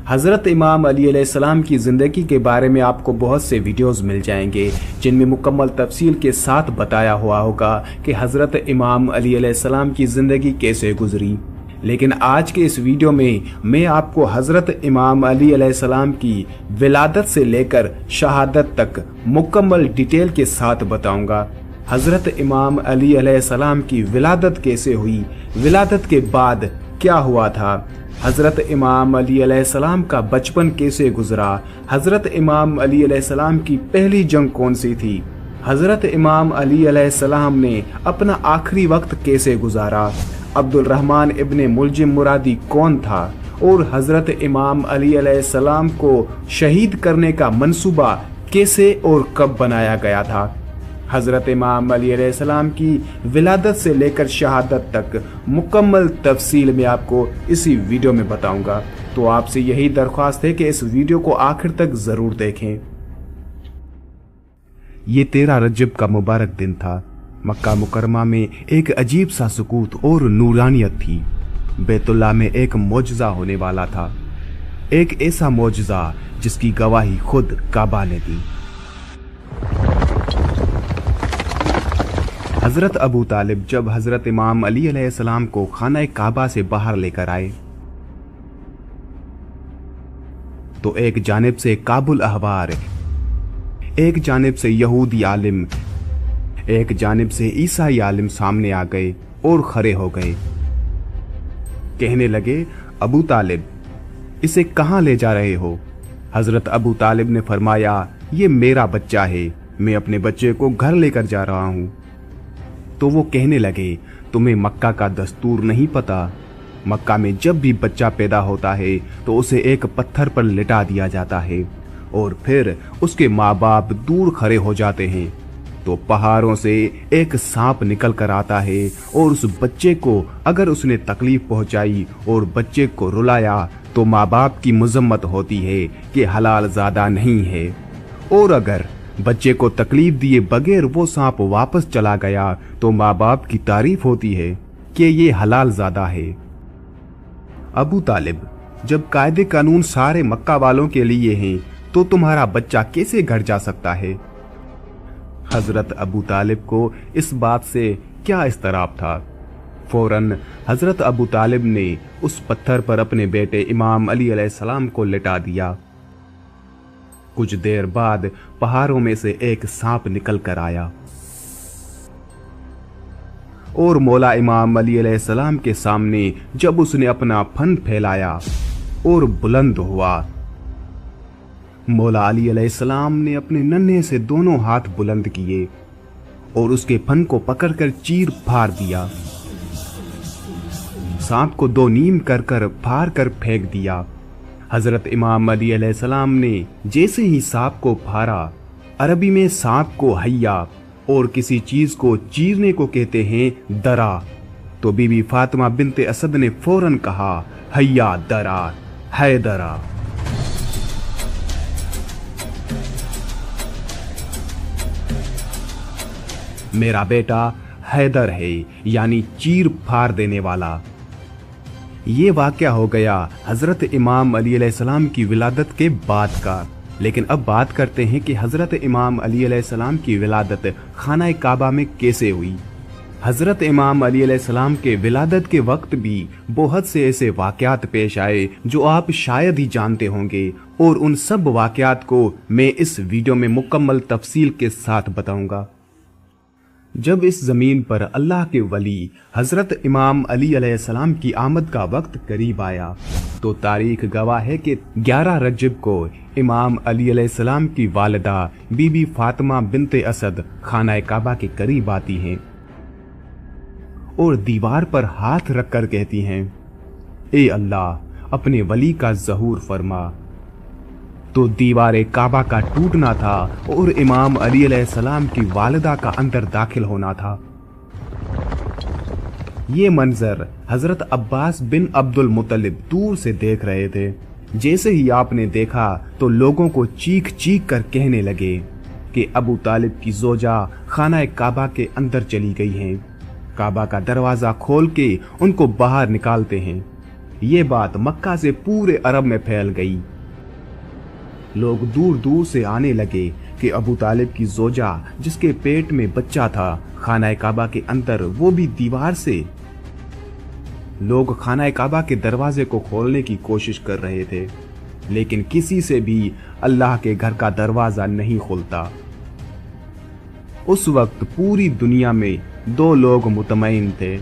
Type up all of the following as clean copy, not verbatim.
हजरत इमाम अली अलैहिस्सलाम की जिंदगी के बारे में आपको बहुत से वीडियोस मिल जाएंगे जिनमें मुकम्मल तफसील के साथ बताया हुआ होगा कि हजरत इमाम अली अलैहिस्सलाम की जिंदगी कैसे गुजरी। लेकिन आज के इस वीडियो में मैं आपको हजरत इमाम अली अलैहिस्सलाम की विलादत से लेकर शहादत तक मुकम्मल डिटेल के साथ बताऊंगा। हजरत इमाम अली अलैहिस्सलाम की विलादत कैसे हुई, विलादत के बाद क्या हुआ था, हजरत इमाम अली अलैहिस्सलाम का बचपन कैसे गुजरा, हजरत इमाम अली अलैहिस्सलाम की पहली जंग कौन सी थी, हजरत इमाम अली अलैहिस्सलाम ने अपना आखिरी वक्त कैसे गुजारा, अब्दुल रहमान इब्ने मुलजिम मुरादी कौन था और हजरत इमाम अली अलैहिस्सलाम को शहीद करने का मंसूबा कैसे और कब बनाया गया था। हजरत इमाम अली अलैहिस्सलाम की विलादत से लेकर शहादत तक मुकम्मल तफसील में आपको इसी वीडियो में बताऊंगा। तो आपसे यही दरख्वास्त है कि इस वीडियो को आखिर तक जरूर देखें। ये 13 रजब का मुबारक दिन था। मक्का मुकरमा में एक अजीब सा सुकूत और नूरानियत थी। बैतुल्लाह में एक मौजज़ा होने वाला था, एक ऐसा मौजज़ा जिसकी गवाही खुद काबा ने दी। हजरत अबू तालिब जब हजरत इमाम अली अलैहिस्सलाम को खाना काबा से बाहर लेकर आए तो एक जानिब से काबुल अहबार, एक जानिब से यहूदी आलिम, एक जानिब से ईसाई आलिम सामने आ गए और खड़े हो गए। कहने लगे, अबू तालिब, इसे कहां ले जा रहे हो? हजरत अबू तालिब ने फरमाया, ये मेरा बच्चा है, मैं अपने बच्चे को घर लेकर जा रहा हूं। तो वो कहने लगे, तुम्हें मक्का का दस्तूर नहीं पता? मक्का में जब भी बच्चा पैदा होता है तो उसे एक पत्थर पर लिटा दिया जाता है और फिर उसके माँ बाप दूर खड़े हो जाते हैं तो पहाड़ों से एक सांप निकल कर आता है और उस बच्चे को अगर उसने तकलीफ पहुंचाई और बच्चे को रुलाया तो माँ बाप की मजम्मत होती है कि हलाल ज़ादा नहीं है, और अगर बच्चे को तकलीफ दिए बगैर वो सांप वापस चला गया तो माँ बाप की तारीफ होती है कि ये हलाल ज़ादा है। अबू तालिब, जब कायदे कानून सारे मक्का वालों के लिए हैं तो तुम्हारा बच्चा कैसे घर जा सकता है? हजरत अबू तालिब को इस बात से क्या इस्तराब था। फौरन हजरत अबू तालिब ने उस पत्थर पर अपने बेटे इमाम अली अलैहिस्सलाम को लिटा दिया। कुछ देर बाद पहाड़ों में से एक सांप निकल कर आया और मौला इमाम अली अलैहिस्सलाम के सामने जब उसने अपना फन फैलाया और बुलंद हुआ, मौला अली अलैहिस्सलाम ने अपने नन्हे से दोनों हाथ बुलंद किए और उसके फन को पकड़कर चीर फाड़ दिया। सांप को दो नीम कर फाड़ कर फेंक दिया। हजरत इमाम अली अलैहिस्सलाम ने जैसे ही सांप को फाड़ा, अरबी में सांप को हैया और किसी चीज को चीरने को कहते हैं दरा, तो बीबी फातिमा बिनते असद ने फौरन कहा, हैया दरा, है दरा। मेरा बेटा हैदर है, यानी चीर फाड़ देने वाला। ये वाक़या हो गया हजरत इमाम अली अलैहिस्सलाम की विलादत के बाद का। लेकिन अब बात करते हैं कि हजरत इमाम अली अलैहिस्सलाम की विलादत खाना काबा में कैसे हुई। हजरत इमाम अली अलैहिस्सलाम के विलादत के वक्त भी बहुत से ऐसे वाक़यात पेश आए जो आप शायद ही जानते होंगे, और उन सब वाक़यात को मैं इस वीडियो में मुकम्मल तफसील के साथ बताऊंगा। जब इस ज़मीन पर अल्लाह के वली हज़रत इमाम अली अलैहिस्सलाम की आमद का वक्त करीब आया तो तारीख गवाह है कि 11 रजब को इमाम अली अलैहिस्सलाम की वालिदा बीबी फातिमा बिनते असद खाना काबा के करीब आती हैं और दीवार पर हाथ रखकर कहती हैं, ए अल्लाह, अपने वली का ज़हूर फरमा। तो दीवार काबा का टूटना था और इमाम अली अलैहिस्सलाम की वालिदा का अंदर दाखिल होना था। ये मंजर हजरत अब्बास बिन अब्दुल मुत्तलिब दूर से देख रहे थे। जैसे ही आपने देखा तो लोगों को चीख चीख कर कहने लगे कि अबू तालिब की जोजा खाना काबा के अंदर चली गई हैं। काबा का दरवाजा खोल के उनको बाहर निकालते हैं। ये बात मक्का से पूरे अरब में फैल गई। लोग दूर दूर से आने लगे कि अबू तालिब की जोजा जिसके पेट में बच्चा था खाना काबा के अंदर, वो भी दीवार से। लोग खाना काबा के दरवाजे को खोलने की कोशिश कर रहे थे, लेकिन किसी से भी अल्लाह के घर का दरवाजा नहीं खुलता। उस वक्त पूरी दुनिया में दो लोग मुतमईन थे,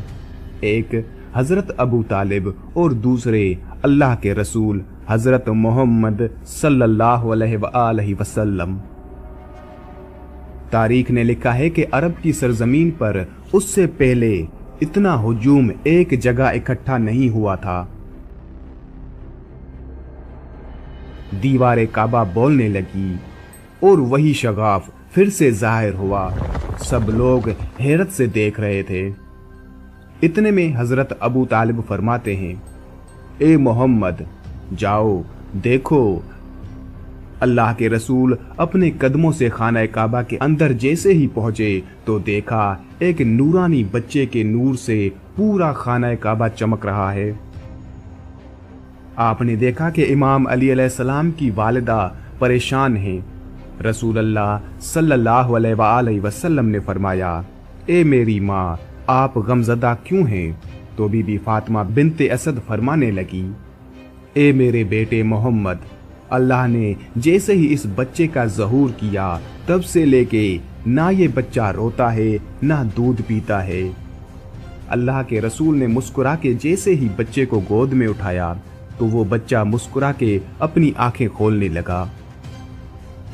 एक हजरत अबू तालिब और दूसरे अल्लाह के रसूल हजरत मोहम्मद सल्लल्लाहु अलैहि वसल्लम। तारीख ने लिखा है कि अरब की सरजमीन पर उससे पहले इतना हुजूम एक जगह इकट्ठा नहीं हुआ था। दीवारे काबा बोलने लगी और वही शगाफ फिर से जाहिर हुआ। सब लोग हैरत से देख रहे थे। इतने में हजरत अबू तालिब फरमाते हैं, ए मोहम्मद जाओ देखो। अल्लाह के रसूल अपने कदमों से खाना काबा के अंदर जैसे ही पहुंचे तो देखा एक नूरानी बच्चे के नूर से पूरा खाना काबा चमक रहा है। आपने देखा कि इमाम अली अलैहिस्सलाम की वालिदा परेशान हैं। रसूल अल्लाह सल्लल्लाहु अलैहि वसल्लम ने फरमाया, ए मेरी माँ आप गमज़दा क्यों हैं? तो बीबी फातिमा बिनते असद फरमाने लगी, ए मेरे बेटे मोहम्मद, अल्लाह ने जैसे ही इस बच्चे का ज़हूर किया तब से लेके ना ये बच्चा रोता है ना दूध पीता है। अल्लाह के रसूल ने मुस्कुरा के जैसे ही बच्चे को गोद में उठाया तो वो बच्चा मुस्कुरा के अपनी आंखें खोलने लगा।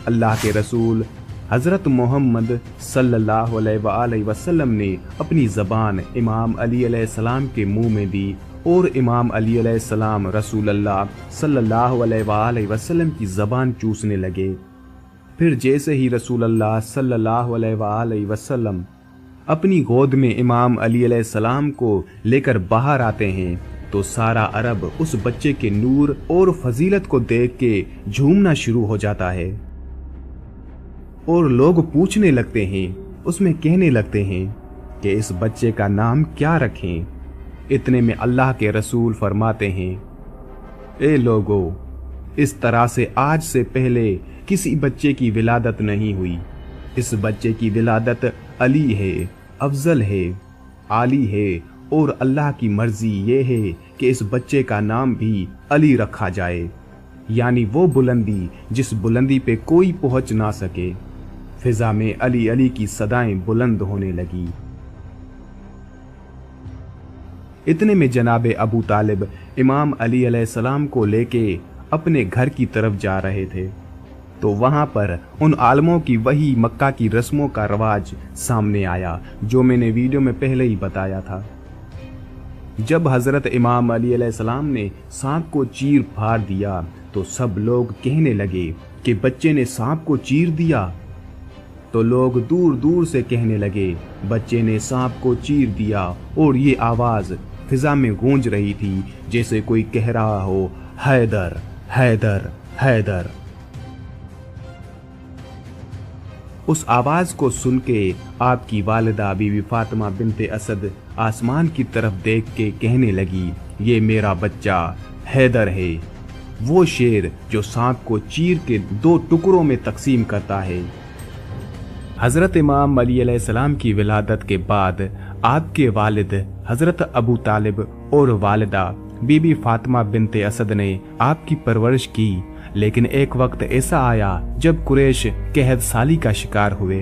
अल्लाह के रसूल हजरत मोहम्मद सल्लल्लाहु अलैहि वसल्लम ने अपनी ज़बान इमाम अली अलैहिस्सलाम के मुंह में दी और इमाम अली अलैहिस्सलाम रसूल अल्लाह सल्लल्लाहु अलैहि वसल्लम की ज़बान चूसने लगे। फिर जैसे ही रसूल अल्लाह सल्लल्लाहु अलैहि वसल्लम अपनी गोद में इमाम अली अलैहिस्सलाम को लेकर बाहर आते हैं तो सारा अरब उस बच्चे के नूर और फजीलत को देख के झूमना शुरू हो जाता है और लोग पूछने लगते हैं, उसमें कहने लगते हैं कि इस बच्चे का नाम क्या रखें। इतने में अल्लाह के रसूल फरमाते हैं, ए लोगो, इस तरह से आज से पहले किसी बच्चे की विलादत नहीं हुई। इस बच्चे की विलादत अली है, अफजल है, आली है और अल्लाह की मर्जी ये है कि इस बच्चे का नाम भी अली रखा जाए, यानी वो बुलंदी जिस बुलंदी पे कोई पहुंच ना सके। फिजा में अली अली की सदाएं बुलंद होने लगी। इतने में जनाबे अबू तालिब इमाम अली अलैहिस्सलाम को लेके अपने घर की तरफ जा रहे थे तो वहां पर उन आलमों की वही मक्का की रस्मों का रवाज सामने आया जो मैंने वीडियो में पहले ही बताया था। जब हजरत इमाम अली अलैहिस्सलाम ने सांप को चीर फाड़ दिया तो सब लोग कहने लगे कि बच्चे ने सांप को चीर दिया। तो लोग दूर दूर से कहने लगे, बच्चे ने सांप को चीर दिया, और ये आवाज फिजा में गूंज रही थी जैसे कोई कह रहा हो, हैदर हैदर हैदर। उस आवाज को सुन के आपकी वालिदा बीवी फातिमा बिनते असद आसमान की तरफ देख के कहने लगी, ये मेरा बच्चा हैदर है, वो शेर जो सांप को चीर के दो टुकड़ों में तकसीम करता है। हजरत इमाम अली अलैहिस्सलाम की विलादत के बाद आपके वालिद हजरत अबू तालिब और वालिदा बीबी फातिमा बिनते असद ने आपकी परवरिश की, लेकिन एक वक्त ऐसा आया जब कुरैश कहद साली का शिकार हुए।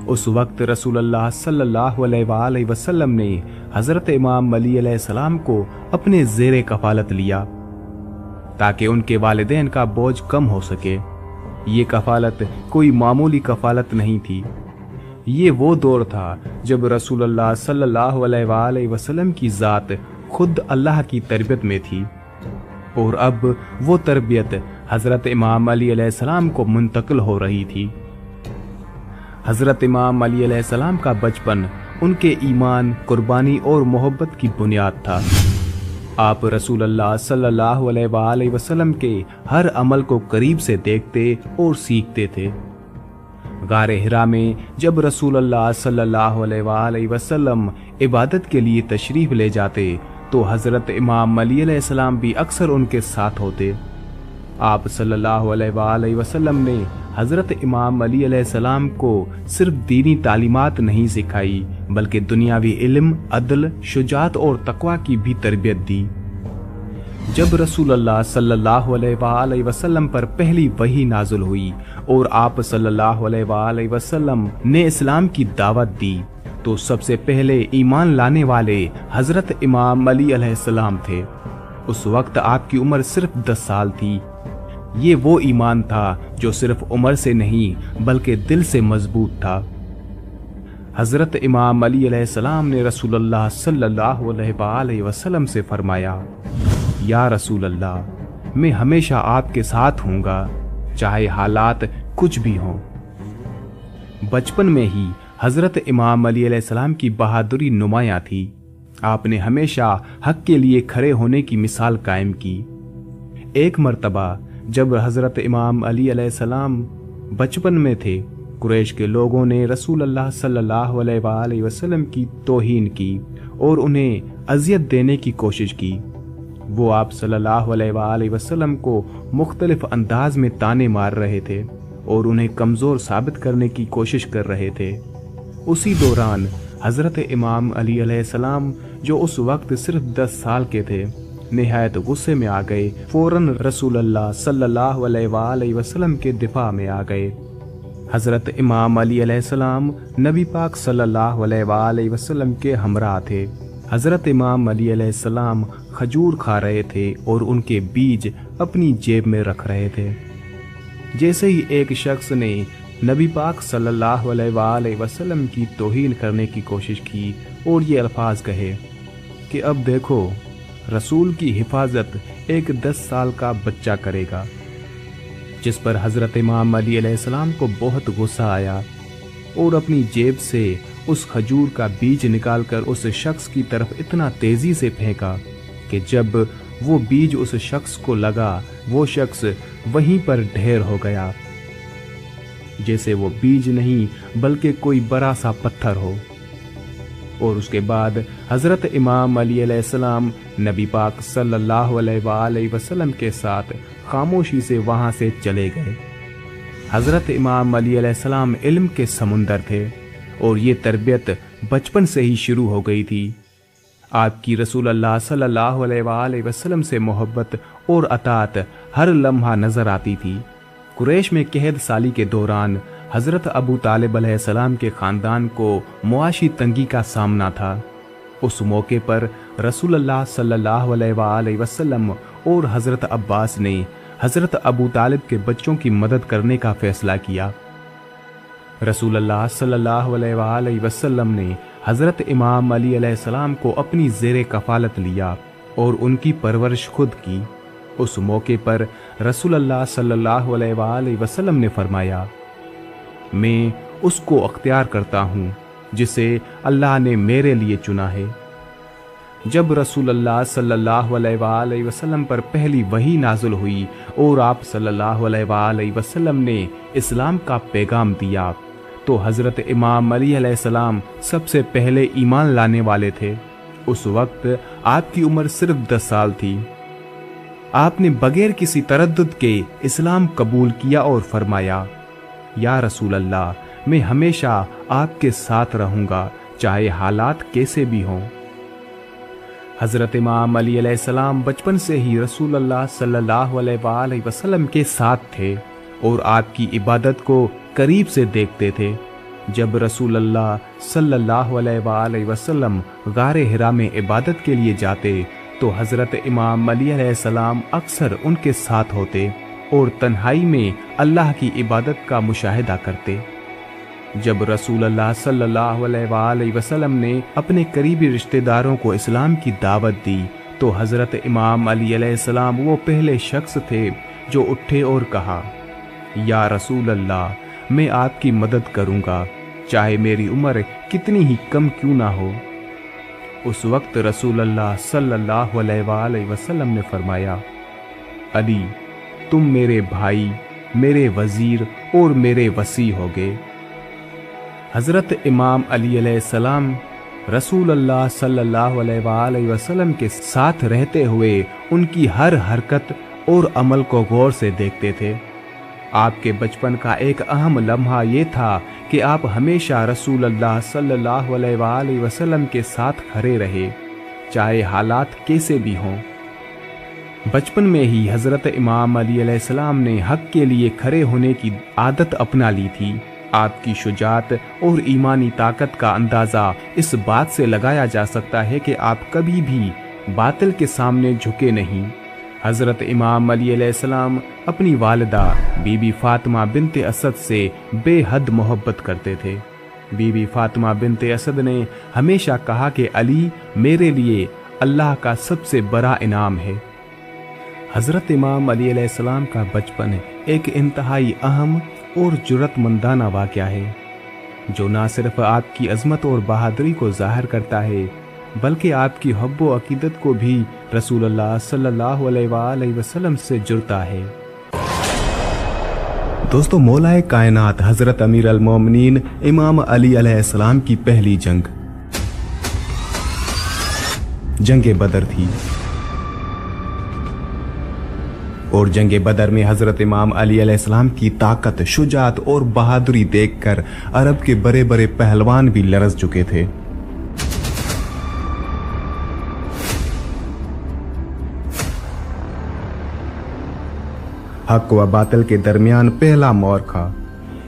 उस वक्त रसूलुल्लाह सल्लल्लाहु अलैहि वसल्लम ने हजरत इमाम अली अलैहिस्सलाम को अपने ज़ेरे कफालत लिया ताकि उनके वालिदैन का बोझ कम हो सके। ये कफालत कोई मामूली कफालत नहीं थी। ये वो दौर था जब रसूलुल्लाह सल्लल्लाहु अलैहि वसल्लम की ज़ात खुद अल्लाह की तरबियत में थी और अब वो तरबियत हजरत इमाम अली अलैहिस्सलाम को मुंतकिल हो रही थी। हजरत इमाम अली अलैहिस्सलाम का बचपन उनके ईमान, कुर्बानी और मोहब्बत की बुनियाद था। आप रसूलुल्लाह सल्लल्लाहु अलैहि वसल्लम के हर अमल को करीब से देखते और सीखते थे। गारे हिरा में जब रसूलुल्लाह सल्लल्लाहु अलैहि वसल्लम इबादत के लिए तशरीफ ले जाते تو حضرت امام علی علیہ السلام بھی اکثر ان کے ساتھ ہوتے۔ آپ صلی اللہ علیہ وآلہ وسلم نے حضرت امام علی علیہ السلام کو صرف دینی تعلیمات نہیں سکھائی بلکہ دنیاوی علم، عدل، شجاعت اور تقوی کی بھی تربیت دی۔ جب رسول اللہ صلی اللہ علیہ وآلہ وسلم پر پہلی وحی نازل ہوئی اور آپ صلی اللہ علیہ وآلہ وسلم نے اسلام کی دعوت دی تو سب سے پہلے ایمان لانے والے حضرت امام علی علیہ السلام تھے۔ اس وقت آپ کی عمر صرف 10 سال تھی۔ یہ وہ ایمان تھا جو صرف عمر سے نہیں بلکہ دل سے مضبوط تھا۔ حضرت امام علی علیہ السلام نے رسول اللہ صلی اللہ علیہ وآلہ وسلم سے فرمایا، یا رسول اللہ، میں ہمیشہ آپ کے ساتھ ہوں گا چاہے حالات کچھ بھی ہوں۔ بچپن میں ہی حضرت امام علی علیہ السلام کی بہادری نمایاں تھی۔ آپ نے ہمیشہ حق کے لیے کھڑے ہونے کی مثال قائم کی۔ ایک مرتبہ جب حضرت امام علی علیہ السلام بچپن میں تھے، قریش کے لوگوں نے رسول اللہ صلی اللہ علیہ وآلہ وسلم کی توہین کی اور انہیں اذیت دینے کی کوشش کی۔ وہ آپ صلی اللہ علیہ وآلہ وسلم کو مختلف انداز میں تانے مار رہے تھے اور انہیں کمزور ثابت کرنے کی کوشش کر رہے تھے۔ اسی دوران حضرت امام علی علیہ السلام جو اس وقت صرف 10 سال کے تھے، نہایت غصے میں آ گئے، فوراً رسول اللہ صلی اللہ علیہ وآلہ وسلم کے دفاع میں آ گئے۔ حضرت امام علی علیہ السلام نبی پاک صلی اللہ علیہ وآلہ وسلم کے ہمراہ تھے۔ حضرت امام علی علیہ السلام کھجور کھا رہے تھے اور ان کے بیج اپنی جیب میں رکھ رہے تھے۔ جیسے ہی ایک شخص نے نبی پاک صلی اللہ علیہ وآلہ وسلم کی توہین کرنے کی کوشش کی اور یہ الفاظ کہے کہ اب دیکھو، رسول کی حفاظت ایک 10 سال کا بچہ کرے گا، جس پر حضرت امام علی علیہ السلام کو بہت غصہ آیا اور اپنی جیب سے اس کھجور کا بیج نکال کر اس شخص کی طرف اتنا تیزی سے پھینکا کہ جب وہ بیج اس شخص کو لگا، وہ شخص وہیں پر ڈھیر ہو گیا، جیسے وہ بیج نہیں بلکہ کوئی بڑا سا پتھر ہو۔ اور اس کے بعد حضرت امام علی علیہ السلام نبی پاک صلی اللہ علیہ وآلہ وسلم کے ساتھ خاموشی سے وہاں سے چلے گئے۔ حضرت امام علی علیہ السلام علم کے سمندر تھے اور یہ تربیت بچپن سے ہی شروع ہو گئی تھی۔ آپ کی رسول اللہ صلی اللہ علیہ وآلہ وسلم سے محبت اور اطاعت ہر لمحہ نظر آتی تھی۔ قریش میں قحط سالی کے دوران حضرت ابو طالب علیہ السلام کے خاندان کو معاشی تنگی کا سامنا تھا۔ اس موقع پر رسول اللہ صلی اللہ علیہ وآلہ وسلم اور حضرت عباس نے حضرت ابو طالب کے بچوں کی مدد کرنے کا فیصلہ کیا۔ رسول اللہ صلی اللہ علیہ وآلہ وسلم نے حضرت امام علی علیہ السلام کو اپنی زیر کفالت لیا اور ان کی پرورش خود کی۔ اس موقع پر رسول اللہ صلی اللہ علیہ وآلہ وسلم نے فرمایا، میں اس کو اختیار کرتا ہوں جسے اللہ نے میرے لیے چنا ہے۔ جب رسول اللہ صلی اللہ علیہ وآلہ وسلم پر پہلی وحی نازل ہوئی اور آپ صلی اللہ علیہ وآلہ وسلم نے اسلام کا پیغام دیا تو حضرت امام علی علیہ السلام سب سے پہلے ایمان لانے والے تھے۔ اس وقت آپ کی عمر صرف 10 سال تھی۔ آپ نے بغیر کسی تردد کے اسلام قبول کیا اور فرمایا، یا رسول اللہ، میں ہمیشہ آپ کے ساتھ رہوں گا چاہے حالات کیسے بھی ہوں۔ حضرت امام علی علیہ السلام بچپن سے ہی رسول اللہ صلی اللہ علیہ وآلہ وسلم کے ساتھ تھے اور آپ کی عبادت کو قریب سے دیکھتے تھے۔ جب رسول اللہ صلی اللہ علیہ وآلہ وسلم غار حرا میں عبادت کے لیے جاتے تو حضرت امام علی علیہ السلام اکثر ان کے ساتھ ہوتے اور تنہائی میں اللہ کی عبادت کا مشاہدہ کرتے۔ جب رسول اللہ صلی اللہ علیہ وآلہ وسلم نے اپنے قریبی رشتہ داروں کو اسلام کی دعوت دی تو حضرت امام علی علیہ السلام وہ پہلے شخص تھے جو اٹھے اور کہا، یا رسول اللہ، میں آپ کی مدد کروں گا چاہے میری عمر کتنی ہی کم کیوں نہ ہو۔ اس وقت رسول اللہ صلی اللہ علیہ وآلہ وسلم نے فرمایا، علی، تم میرے بھائی، میرے وزیر اور میرے وصی ہوگے۔ حضرت امام علی علیہ السلام रसूल अल्लाह सल्लल्लाहु अलैहि वसल्लम के साथ रहते हुए उनकी हर हरकत और अमल को गौर से देखते थे। आपके बचपन का एक अहम लम्हा ये था कि आप हमेशा रसूल अल्लाह सल्लल्लाहु अलैहि वसल्लम के साथ खड़े रहे, चाहे हालात कैसे भी हों। बचपन में ही हज़रत इमाम अली अलैहिस्सलाम ने हक के लिए खड़े होने की आदत अपना ली थी। आपकी शुजाअत और ईमानी ताकत का अंदाज़ा इस बात से लगाया जा सकता है कि आप कभी भी बातिल के सामने झुके नहीं। हज़रत इमाम अली अलैहिस्सलाम अपनी वालिदा बीबी फातिमा बिनते असद से बेहद मोहब्बत करते थे। बीबी फातिमा बिनते असद ने हमेशा कहा कि अली मेरे लिए अल्लाह का सबसे बड़ा इनाम है। हज़रत इमाम अली अलैहिस्सलाम का बचपन एक इंतहाई अहम और जुर्रतमंदाना वाक़या है, जो ना सिर्फ आपकी अज़मत और बहादुरी को ज़ाहिर करता है, बल्कि आपकी हब्बो अकीदत को भी रसूलुल्लाह सल्लल्लाहु अलैहि वसल्लम से जुड़ता है। दोस्तों, मौलाए कायनात हज़रत अमीर अल मोमिनीन इमाम अली अलैहिस्सलाम की पहली जंग बदर थी, और जंग बदर में हजरत इमाम अली अलैहिस्सलाम की ताकत, शुजाअत और बहादुरी देखकर अरब के बड़े बड़े पहलवान भी लरज़ चुके थे। हक व बातिल के दरमियान पहला मौरखा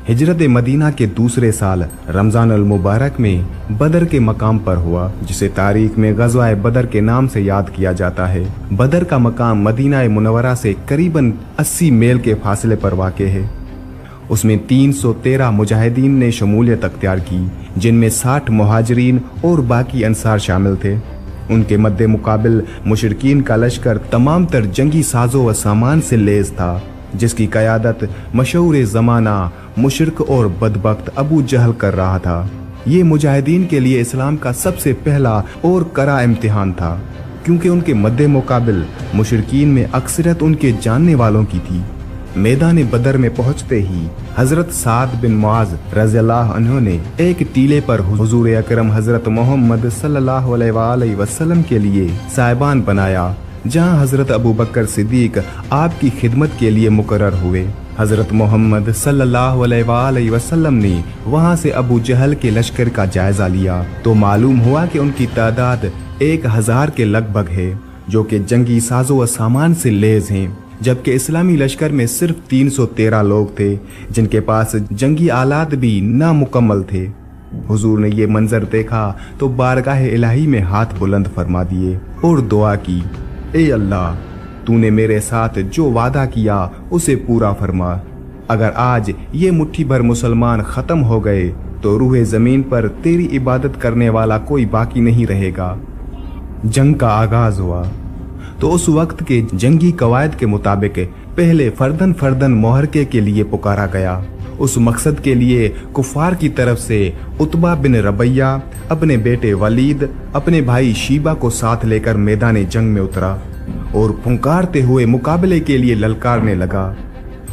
हिजरत मदीना के दूसरे साल रमजान अल मुबारक में बदर के मकाम पर हुआ, जिसे तारीख में गज़वा बदर के नाम से याद किया जाता है। बदर का मकाम मदीना मुनव्वरा से करीबन 80 मील के फासले पर वाक़ है। उसमें 313 मुजाहिदीन ने शमूलियत अख्तियार की, जिनमें 60 मुहाजिरीन और बाकी अंसार शामिल थे। उनके मद्दे मुकाबिल मुशरिकीन का लश्कर तमाम तर जंगी साजो व सामान से लेस था, जिसकी क़यादत मशहूर ज़माना मुशरिक और बदबख्त अबू जहल कर रहा था। ये मुजाहिदीन के लिए इस्लाम का सबसे पहला और कड़ा इम्तिहान था, क्योंकि उनके मद्दे मुकाबिल मुशरिकीन में अक्सरियत उनके जानने वालों की थी। मैदान बदर में पहुंचते ही हजरत साद बिन मुआज रज़ियल्लाहु अन्हु ने एक टीले पर हुजूर अकरम हजरत मोहम्मद सल्लल्लाहु अलैहि वसल्लम के लिए साहिबान बनाया, जहां हजरत अबू बकर सिद्दीक आपकी खिदमत के लिए मुकर्रर हुए। हजरत मोहम्मद सल्लल्लाहु अलैहि वसल्लम ने वहां से अबू जहल के लश्कर का जायजा लिया तो मालूम हुआ कि उनकी तादाद 1000 के लगभग है, जो कि जंगी साजो व सामान से लेस हैं, जबकि इस्लामी लश्कर में सिर्फ 313 लोग थे, जिनके पास जंगी आलात भी नामुकम्मल थे। हुजूर ने ये मंजर देखा तो बारगाह इलाही में हाथ बुलंद फरमा दिए और दुआ की, ए अल्लाह, तूने मेरे साथ जो वादा किया उसे पूरा फरमा। अगर आज ये मुट्ठी भर मुसलमान खत्म हो गए तो रूहे जमीन पर तेरी इबादत करने वाला कोई बाकी नहीं रहेगा। जंग का आगाज हुआ तो उस वक्त के जंगी कवायद के मुताबिक पहले फर्दन फर्दन मुहरके के लिए पुकारा गया। उस मकसद के लिए कुफार की तरफ से उतबा बिन रबैया अपने बेटे वलीद, अपने भाई शीबा को साथ लेकर मैदान जंग में उतरा और फुंकारते हुए मुकाबले के लिए ललकारने लगा।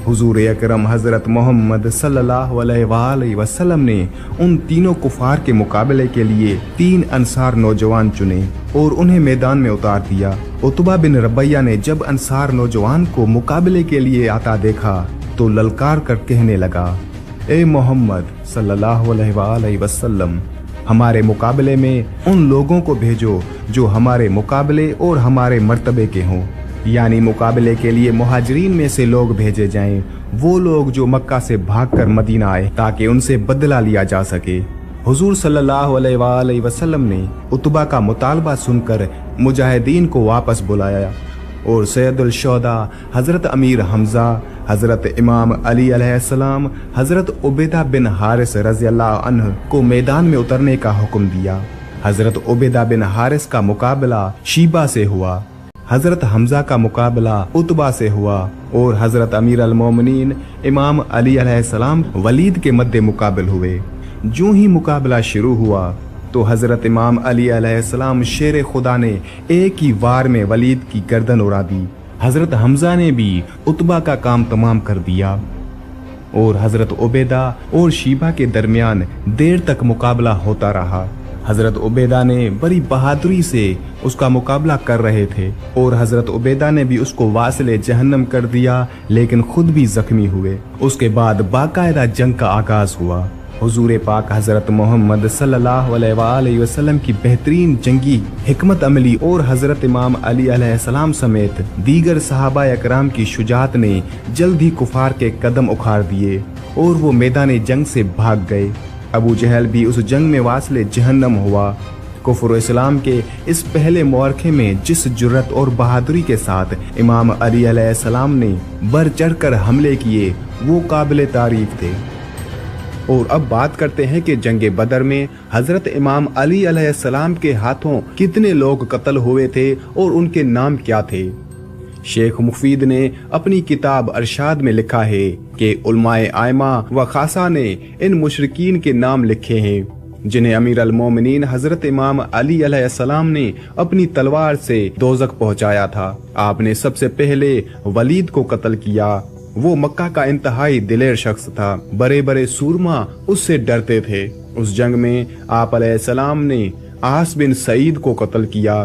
हुजूर अकरम हजरत मोहम्मद सल्लल्लाहु अलैहि वसल्लम ने उन तीनों कुफार के मुकाबले के लिए 3 अंसार नौजवान चुने और उन्हें मैदान में उतार दिया। उतबा बिन रबैया ने जब अंसार नौजवान को मुकाबले के लिए आता देखा तो ललकार कर कहने लगा, ए मोहम्मद सल्लल्लाहु अलैहि वसल्लम, हमारे मुकाबले में उन लोगों को भेजो जो हमारे मुकाबले और हमारे मर्तबे के हों, यानी मुकाबले के लिए मुहाजिरीन में से लोग भेजे जाएं, वो लोग जो मक्का से भागकर मदीना आए, ताकि उनसे बदला लिया जा सके। हुजूर सल्लल्लाहु अलैहि वसल्लम ने उतबा का मुतालबा सुनकर मुजाहिदीन को वापस बुलाया और सैयदुल शोदा हजरत अमीर हमजा, हजरत इमाम अली अलैहिस्सलाम, हजरत उबैदा बिन हारिस रज़ियल्लाहु अन्हु को मैदान में उतरने का हुक्म दिया। हजरत उबैदा बिन हारिस का मुकाबला शीबा से हुआ, हजरत हमजा का मुकाबला उतबा से हुआ और हजरत अमीर अल मोमिनीन इमाम अली अलैहिस्सलाम वलीद के मद्दे मुकाबिल हुए। जो ही मुकाबला शुरू हुआ तो हजरत इमाम अली अलैहिस्सलाम शेर खुदा ने एक ही वार में वलीद की गर्दन उड़ा दी। हजरत हमजा ने भी उतबा का काम तमाम कर दिया और हजरत उबैदा और शीबा के दरमियान देर तक मुकाबला होता रहा हजरत उबैदा ने बड़ी बहादुरी से उसका मुकाबला कर रहे थे और हजरत उबैदा ने भी उसको वासिले जहन्नम कर दिया, लेकिन खुद भी जख्मी हुए। उसके बाद बाकायदा जंग का आगाज हुआ। हुजूर पाक हजरत मोहम्मद सल्लल्लाहु अलैहि वसल्लम की बेहतरीन जंगी हिकमत अमली और हजरत इमाम अली अलैहिस्सलाम समेत दीगर सहाबा अकराम की शुजात ने जल्द ही कुफार के कदम उखाड़ दिए और वो मैदान जंग से भाग गए। अबू जहल भी उस जंग में वासिले जहन्नम हुआ। कुफ्र और इस्लाम के इस पहले मुआरखे में जिस जुर्रत और बहादुरी के साथ इमाम अली अलैहिस्सलाम ने बढ़ चढ़कर हमले किए वो काबिल तारीफ थे। और अब बात करते हैं कि जंगे बदर में हजरत इमाम अली अलैहिस्सलाम के हाथों कितने लोग कत्ल हुए थे और उनके नाम क्या थे। शेख मुफीद ने अपनी किताब अरशाद में लिखा है कि उलमाए आयमा व खासा ने इन मुशरिकीन के नाम लिखे हैं जिन्हें अमीर अल मोमिनीन हजरत इमाम अली अलैहिस्सलाम ने अपनी तलवार से दोज़ख पहुंचाया था। आपने सबसे पहले वलीद को कत्ल किया। वो मक्का का इंतहाई दिलेर शख्स था। बड़े बड़े सूरमा उससे डरते थे। उस जंग में आप अलैहिस्सलाम ने आस बिन सईद को कत्ल किया।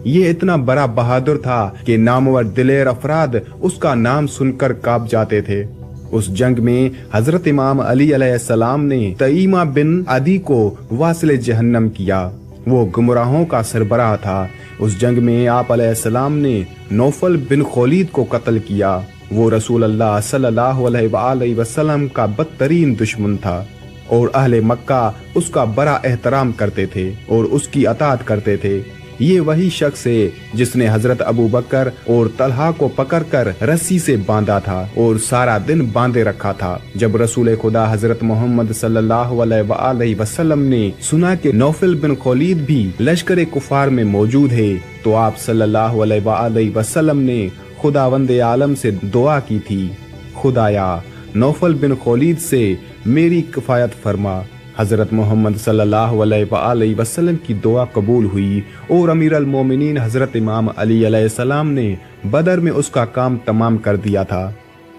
ये इतना बड़ा बहादुर था कि नामवर दिलेर अफराद उसका नाम सुनकर कांप जाते थे। उस जंग में हजरत इमाम अली अलैहिस्सलाम ने तईमा बिन अदी को वासिले जहन्नम किया। वो गुमराहों का सरबराह था। उस जंग में आप अलैहिस्सलाम ने नौफल बिन खौलीद को कत्ल किया। वो रसूल अल्लाह सल्लल्लाहु अलैहि वसल्लम का बदतरीन दुश्मन था और अहले मक्का उसका बड़ा एहतराम करते थे और उसकी अताअत करते थे। ये वही शख्स है जिसने हजरत अबू बकर और तलहा को पकड़कर रस्सी से बांधा था और सारा दिन बांधे रखा था। जब रसूल खुदा हजरत मोहम्मद सल्लल्लाहु अलैहि वसल्लम ने सुना कि नौफल बिन खौलीद भी लश्कर कुफार में मौजूद है तो आप सल्लल्लाहु अलैहि वसल्लम ने खुदावंदे आलम से दुआ की थी, खुदाया नौफल बिन खौलीद से मेरी किफायत फरमा। हजरत मोहम्मद सल्लल्लाहु अलैहि वसल्लम की दुआ कबूल हुई और अमीर अल मोमिनीन हजरत इमाम अली अलैहिस्सलाम ने बदर में उसका काम तमाम कर दिया था।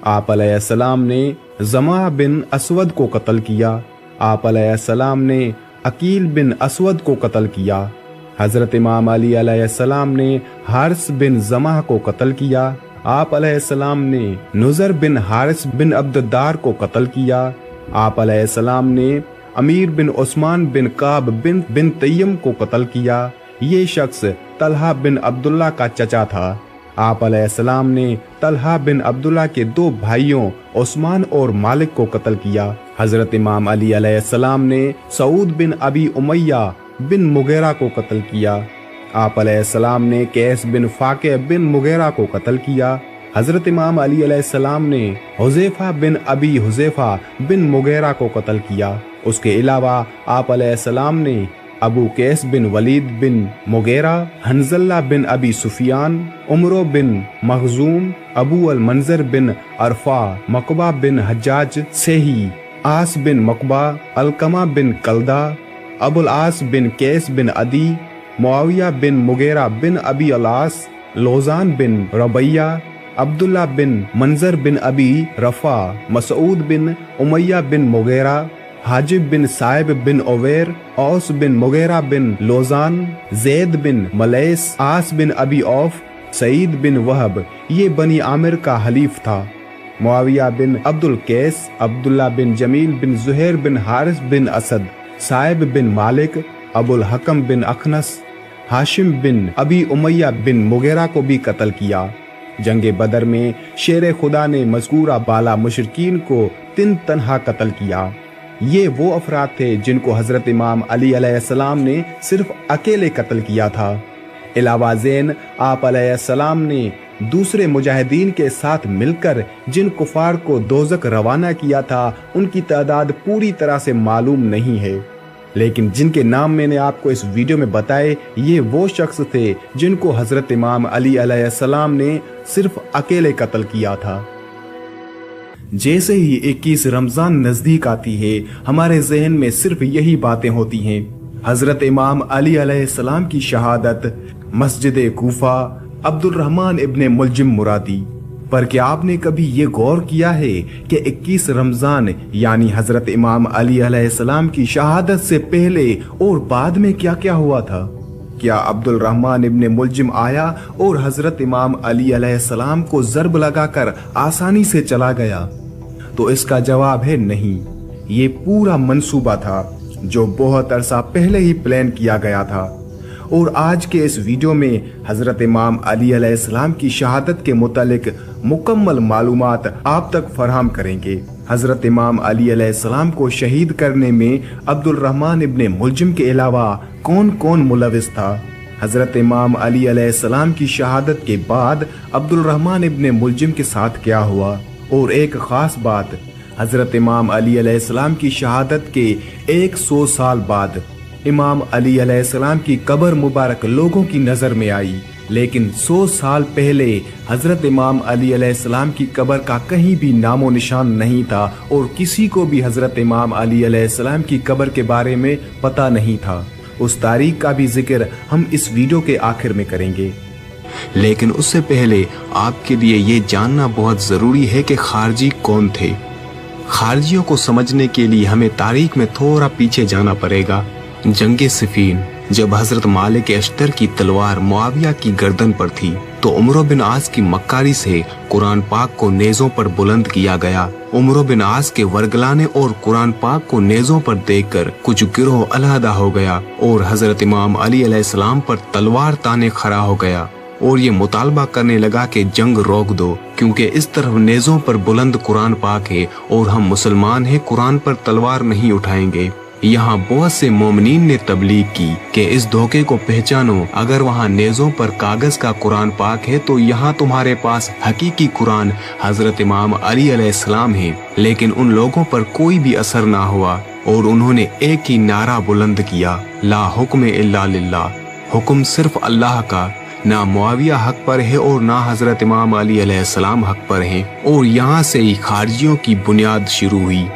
आप अलैहिस्सलाम ने जमा बिन असवद को कत्ल किया। आप अलैहिस्सलाम ने अकील बिन असवद को कत्ल किया। हजरत इमाम अली अलैहिस्सलाम ने हारिस बिन जमा को कत्ल किया। आप अलैहिस्सलाम ने नुज़र बिन हारिस बिन अब्दुद्दार को कत्ल किया। आप अलैहिस्सलाम ने अमीर बिन उस्मान बिन काब बिन तय्यम को कत्ल किया। ये शख्स तलहा बिन अब्दुल्ला का चचा था। आप अलैहिस्सलाम ने तलहा बिन अब्दुल्ला के दो भाइयों उस्मान और मालिक को कत्ल किया। हजरत इमाम अली अलैहिस्सलाम ने सऊद बिन अबी उमैया बिन मुगैरा को कत्ल किया। आप अलैहिस्सलाम ने कैस बिन फाके बिन मुगैरा को कत्ल किया। हजरत इमाम अली अलैहिस्सलाम ने हुज़ैफा बिन अबी हुज़ैफा बिन मुगैरा को कत्ल किया। उसके अलावा आप अलैहिस्सलाम ने अबू कैस बिन वलीद बिन मुगैरा, हंज़ला बिन अबी सुफियान, उमरो बिन मखजूम, अबू अल मंजर बिन अरफा, मकबा बिन हज्जाज सेही, आस बिन मकबा, अलकमा बिन कलदा, अबुल आस बिन कैस बिन अदी, मुआविया बिन मुगैरा बिन अबी अलास, लोजान बिन रबैया, अब्दुल्ला बिन मंजर बिन अबी रफा, मसूद बिन उमैया बिन मुगैरा, हाजिब बिन साइब बिन ओवेर, औस बिन मुगैरा बिन लोजान, जैद बिन मलैस, आस बिन अबी औफ, सईद बिन वहब ये बनी आमिर का हलीफ था। मुआविया बिन अब्दुल कैस, अब्दुल्ला बिन जमील बिन जुहैर बिन हारिस बिन असद, साइब बिन मालिक, अबुल हकम बिन अखनस, हाशिम बिन अबी उमैया बिन मुगैरा को भी कत्ल किया। जंगे बदर में शेर खुदा ने मज़कूरा बाला मुशरिकीन को तिन तन्हा कत्ल किया। ये वो अफराद थे जिनको हजरत इमाम अली अलैहिस्सलाम ने सिर्फ अकेले कत्ल किया था। अलावा ज़ैन आप अलैहिस्सलाम ने दूसरे मुजाहिदीन के साथ मिलकर जिन कुफार को दोज़ख रवाना किया था उनकी तादाद पूरी तरह से मालूम नहीं है, लेकिन जिनके नाम मैंने आपको इस वीडियो में बताए ये वो शख्स थे जिनको हजरत इमाम अली अलैहिस्सलाम ने सिर्फ अकेले कत्ल किया था। जैसे ही 21 रमजान नजदीक आती है हमारे जहन में सिर्फ यही बातें होती हैं। हजरत इमाम अली अलैहिस्सलाम की शहादत, मस्जिद कूफा, अब्दुल रहमान इब्ने मुलजिम मुरादी, पर क्या आपने कभी ये गौर किया है कि 21 रमजान यानी हजरत इमाम अली अलैहिस्सलाम की शहादत से पहले और बाद में क्या क्या हुआ था? क्या अब्दुल रहमान इब्ने मुलजिम आया और हजरत इमाम अली अलैहिस्सलाम को ज़र्ब लगाकर आसानी से चला गया? तो इसका जवाब है नहीं। ये पूरा मंसूबा था जो बहुत अरसा पहले ही प्लान किया गया था। और आज के इस वीडियो में हजरत इमाम अली अलैहिस्सलाम की शहादत के मुतालिक मुकम्मल मालूमात आप तक फराहम करेंगे। हजरत इमाम अली अलैहिस्सलाम को शहीद करने में अब्दुल रहमान इब्ने मुलजिम के अलावा कौन कौन मुलविस था? हजरत इमाम अली अलैहिस्सलाम की शहादत के बाद अब्दुल रहमान इब्ने मुलजिम के साथ क्या हुआ? और एक खास बात, हजरत इमाम अली अलैहिस्सलाम की शहादत के 100 साल बाद इमाम अली अलैहिस्सलाम की कब्र मुबारक लोगों की नजर में आई, लेकिन 100 साल पहले हजरत इमाम अली अलैहिस्सलाम की कब्र का कहीं भी नामो निशान नहीं था और किसी को भी हजरत इमाम अली अलैहिस्सलाम की कब्र के बारे में पता नहीं था। उस तारीख का भी जिक्र हम इस वीडियो के आखिर में करेंगे, लेकिन उससे पहले आपके लिए ये जानना बहुत जरूरी है कि खारजी कौन थे। खारजियों को समझने के लिए हमें तारीख में थोड़ा पीछे जाना पड़ेगा। जंगे सिफीन, जब हजरत मालिक अश्तर की तलवार मुआविया की गर्दन पर थी तो उमर बिन आस की मक्कारी से कुरान पाक को नेज़ों पर बुलंद किया गया। उमर बिन आस के वरगलाने और कुरान पाक को नेज़ों पर देखकर कुछ गिरोह अलहदा हो गया और हजरत इमाम अली अलैहिस्सलाम पर तलवार ताने खड़ा हो गया और ये मुतालबा करने लगा कि जंग रोक दो, क्योंकि इस तरफ नेज़ों पर बुलंद कुरान पाक है और हम मुसलमान हैं, कुरान पर तलवार नहीं उठाएंगे। यहाँ बहुत से मोमिनीन ने तबलीग की कि इस धोखे को पहचानो, अगर वहाँ नेज़ों पर कागज का कुरान पाक है तो यहाँ तुम्हारे पास हकीकी कुरान हजरत इमाम अली अलैहिस्सलाम है। लेकिन उन लोगों पर कोई भी असर ना हुआ और उन्होंने एक ही नारा बुलंद किया, ला हुक्म इल्ला लिल्लाह, हुक्म सिर्फ अल्लाह का, ना मुआविया हक पर है और ना हजरत इमाम अली अलैहिस्सलाम हक पर है। और यहाँ से ही खारजियों की बुनियाद शुरू हुई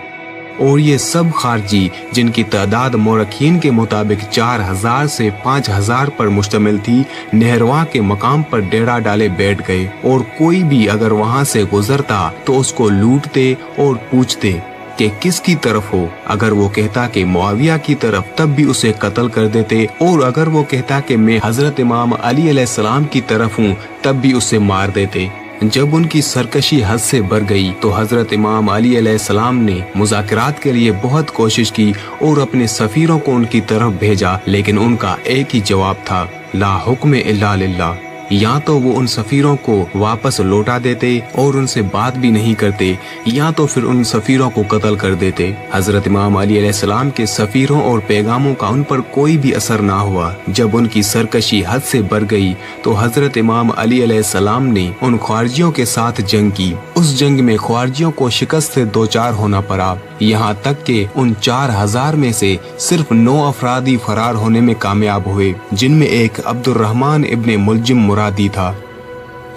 और ये सब खारजी, जिनकी तादाद मोरखीन के मुताबिक 4000 से 5000 पर मुश्तमिल थी, नहरवा के मकाम पर डेरा डाले बैठ गए और कोई भी अगर वहाँ से गुजरता तो उसको लूटते और पूछते कि किसकी तरफ हो। अगर वो कहता कि मुआविया की तरफ, तब भी उसे कत्ल कर देते, और अगर वो कहता कि मैं हजरत इमाम अली अलैहिस्सलाम की तरफ हूँ, तब भी उसे मार देते। जब उनकी सरकशी हद से बढ़ गई तो हजरत इमाम अली अलैहिस्सलाम ने मुज़ाकरात के लिए बहुत कोशिश की और अपने सफीरों को उनकी तरफ भेजा, लेकिन उनका एक ही जवाब था, ला हुक्म इल्ला लिल्लाह। या तो वो उन सफीरों को वापस लौटा देते और उनसे बात भी नहीं करते, या तो फिर उन सफीरों को कत्ल कर देते। हजरत इमाम अली अलैहिस्सलाम के सफीरों और पैगामों का उन पर कोई भी असर ना हुआ। जब उनकी सरकशी हद से बढ़ गई तो हजरत इमाम अली अलैहिस्सलाम ने उन ख्वारजियों के साथ जंग की। उस जंग में ख्वारजियों को शिकस्त से दो चार होना पड़ा, यहाँ तक कि उन 4000 में से सिर्फ 9 अफराद ही फरार होने में कामयाब हुए, जिनमें एक अब्दुल रहमान इब्ने मुलजिम मुरादी था।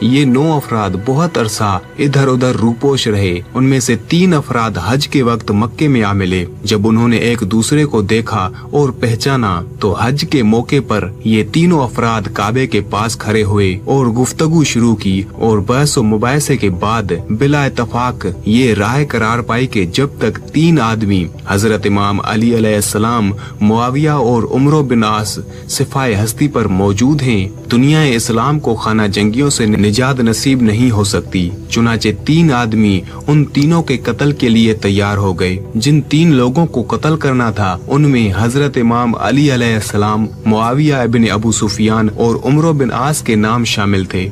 ये 9 अफराद बहुत अरसा इधर उधर रूपोश रहे। उनमें से 3 अफराद हज के वक्त मक्के में आ मिले। जब उन्होंने एक दूसरे को देखा और पहचाना तो हज के मौके पर ये तीनों अफराद काबे के पास खड़े हुए और गुफ्तगू शुरू की और बहस व मुबाहसे के बाद बिला इत्तफाक ये राय करार पाई कि जब तक 3 आदमी हजरत इमाम अली अलैहिस्सलाम, मुआविया और उमर बिन आस सिफाए हस्ती पर मौजूद हैं, दुनिया इस्लाम को खाना जंगियों से निजात नसीब नहीं हो सकती। चुनाचे 3 आदमी उन तीनों के कत्ल के लिए तैयार हो गए। जिन 3 लोगों को कत्ल करना था उनमें हजरत इमाम अली अलैहिस्सलाम, मुआविया इब्ने अबू सुफियान और उमर बिन आस के नाम शामिल थे।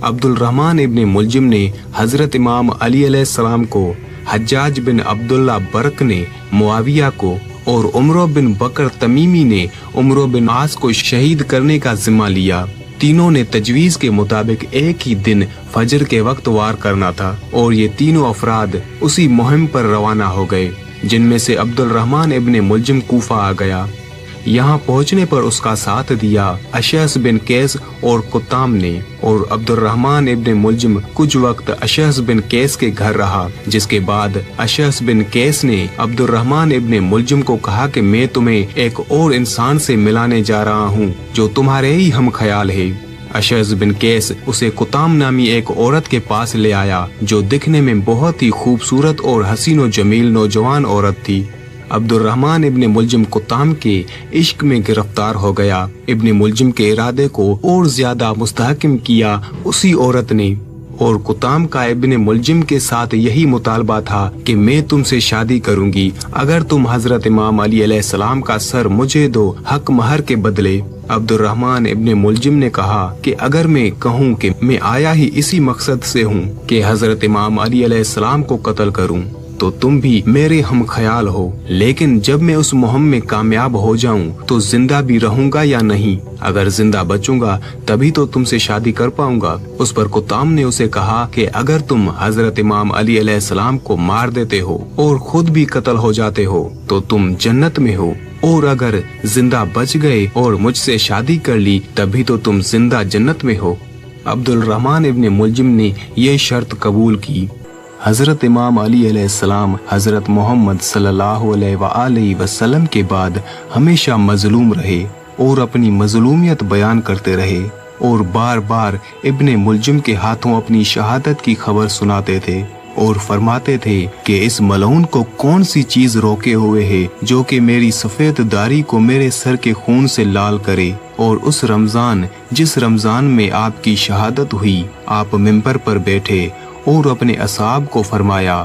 अब्दुल रहमान इब्ने मुलजिम ने हजरत इमाम अली अलैहिस्सलाम को, हज्जाज बिन अब्दुल्ला बरक ने मुआविया को और उमर बिन बकर तमीमी ने उमर बिन आस को शहीद करने का जिम्मा लिया। तीनों ने तजवीज के मुताबिक एक ही दिन फजर के वक्त वार करना था और ये तीनों अफराद उसी मुहिम पर रवाना हो गए, जिनमें से अब्दुल रहमान इब्ने मुलजिम कूफा आ गया। यहाँ पहुँचने पर उसका साथ दिया अशहस बिन कैस और कुताम ने, और अब्दुल रहमान इब्ने मुलजिम कुछ वक्त अशहस बिन कैस के घर रहा, जिसके बाद अशहस बिन कैस ने अब्दुल रहमान इब्ने मुलजिम को कहा कि मैं तुम्हें एक और इंसान से मिलाने जा रहा हूँ जो तुम्हारे ही हम ख्याल है। अशज बिन कैस उसे कुताम नामी एक औरत के पास ले आया जो दिखने में बहुत ही खूबसूरत और हसीन व जमील नौजवान औरत थी। अब्दुर्रहमान इब्ने मुलजिम कुताम के इश्क में गिरफ्तार हो गया। इब्ने मुलजिम के इरादे को और ज्यादा मुस्तहकम किया उसी औरत ने, और कुताम का इब्ने मुलजिम के साथ यही मुतालबा था कि मैं तुमसे शादी करूंगी अगर तुम हजरत इमाम अली अलैहिस्सलाम का सर मुझे दो हक महर के बदले। अब्दुर्रहमान इब्ने मुलजिम ने कहा कि अगर मैं कहूँ कि मैं आया ही इसी मकसद से हूँ कि हजरत इमाम अली अलैहिस्सलाम को कत्ल करूँ तो तुम भी मेरे हम ख्याल हो, लेकिन जब मैं उस मुहिम में कामयाब हो जाऊं तो जिंदा भी रहूंगा या नहीं? अगर जिंदा बचूंगा तभी तो तुमसे शादी कर पाऊंगा। उस पर कुताम ने उसे कहा कि अगर तुम हजरत इमाम अली अलैहिस्सलाम को मार देते हो और खुद भी कत्ल हो जाते हो तो तुम जन्नत में हो, और अगर जिंदा बच गए और मुझसे शादी कर ली तभी तो तुम जिंदा जन्नत में हो। अब्दुर्रहमान इब्ने मुलजिम ने ये शर्त कबूल की। हजरत इमाम अली अलैहिस्सलाम हजरत मोहम्मद सल्लल्लाहु अलैहि वसल्लम के बाद हमेशा मजलूम रहे और अपनी मजलूमियत बयान करते रहे और बार बार इब्ने मुलजिम के हाथों अपनी शहादत की खबर सुनाते थे और फरमाते थे कि इस मलऊन को कौन सी चीज रोके हुए है जो कि मेरी सफेद दाढ़ी को मेरे सर के खून से लाल करे। और उस रमजान जिस रमजान में आपकी शहादत हुई आप मिंबर पर बैठे और अपने असहाब को फरमाया